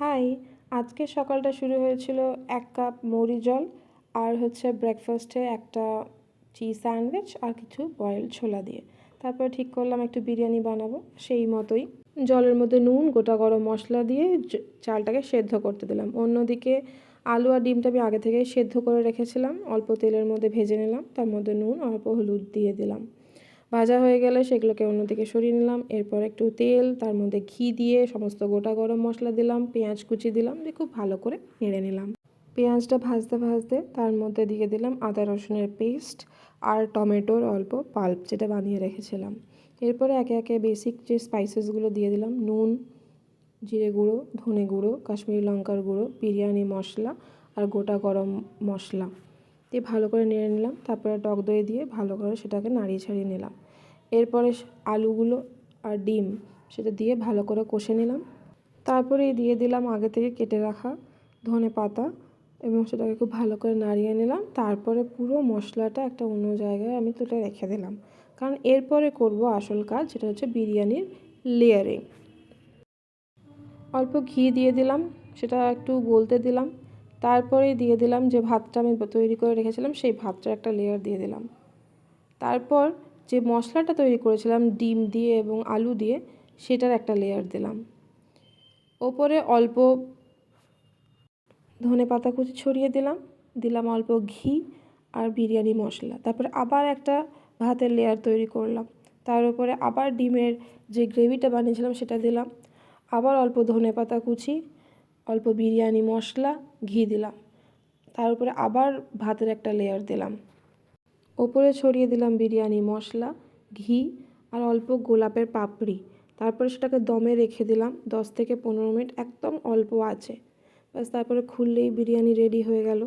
High, আজকে সকালটা শুরু হয়েছিল 1 কাপ মৌরি জল আর ব্রেকফাস্টে একটা চিজ স্যান্ডউইচ আর কিছু বয়েলড ছোলা দিয়ে। তারপরে ঠিক করলাম একটু বিরিয়ানি বানাবো, সেই মতোই জলের মধ্যে নুন, গোটা গরম মশলা দিয়ে চালটাকে সেদ্ধ করতে দিলাম। অন্যদিকে আলু আর ডিমটা আমি আগে থেকেই সেদ্ধ করে রেখেছিলাম, অল্প তেলের মধ্যে ভেজে নিলাম, তার মধ্যে নুন অল্প হলুদ দিয়ে দিলাম। ভাজা হয়ে গেলে সেগুলোকে অন্যদিকে সরিয়ে নিলাম। এরপর একটু তেল, তার মধ্যে ঘি দিয়ে সমস্ত গোটা গরম মশলা দিলাম, পেঁয়াজ কুচি দিলাম, দিয়ে খুব ভালো করে নেড়ে নিলাম। পেঁয়াজটা ভাজতে ভাজতে তার মধ্যে দিয়ে দিলাম আদা রসুনের পেস্ট আর টমেটোর অল্প পাল্প যেটা বানিয়ে রেখেছিলাম। এরপরে একে একে বেসিক যে স্পাইসেসগুলো দিয়ে দিলাম, নুন, জিরে গুঁড়ো, ধনে গুঁড়ো, কাশ্মীরি লঙ্কার গুঁড়ো, বিরিয়ানি মশলা আর গোটা গরম মশলা দিয়ে ভালো করে নেড়ে নিলাম। তারপরে টক দই দিয়ে ভালো করে সেটাকে নাড়িয়ে ছাড়িয়ে নিলাম। এরপরে আলুগুলো আর ডিম সেটা দিয়ে ভালো করে কষে নিলাম। তারপরেই দিয়ে দিলাম আগে থেকে কেটে রাখা ধনে পাতা এবং সেটাকে খুব ভালো করে নাড়িয়ে নিলাম। তারপরে পুরো মশলাটা একটা অন্য জায়গায় আমি তুলে রেখে দিলাম, কারণ এরপরে করব আসল কাজ, যেটা হচ্ছে বিরিয়ানির লেয়ারিং। অল্প ঘি দিয়ে দিলাম, সেটা একটু গলতে দিলাম। তারপরেই দিয়ে দিলাম যে ভাতটা আমি তৈরি করে রেখেছিলাম, সেই ভাতটার একটা লেয়ার দিয়ে দিলাম। তারপর যে মশলাটা তৈরি করেছিলাম ডিম দিয়ে এবং আলু দিয়ে, সেটার একটা লেয়ার দিলাম। ওপরে অল্প ধনে পাতা কুচি ছড়িয়ে দিলাম, দিলাম অল্প ঘি আর বিরিয়ানি মশলা। তারপরে আবার একটা ভাতের লেয়ার তৈরি করলাম, তার উপরে আবার ডিমের যে গ্রেভিটা বানিয়েছিলাম সেটা দিলাম, আবার অল্প ধনে পাতা কুচি, অল্প বিরিয়ানি মশলা, ঘি দিলাম। তার উপরে আবার ভাতের একটা লেয়ার দিলাম। ওপরে ছড়িয়ে দিলাম বিরিয়ানি মশলা, ঘি আর অল্প গোলাপের পাপড়ি। তারপরে সেটাকে দমে রেখে দিলাম 10 থেকে 15 মিনিট, একদম অল্প আঁচে। ব্যাস, তারপরে খুললেই বিরিয়ানি রেডি হয়ে গেল।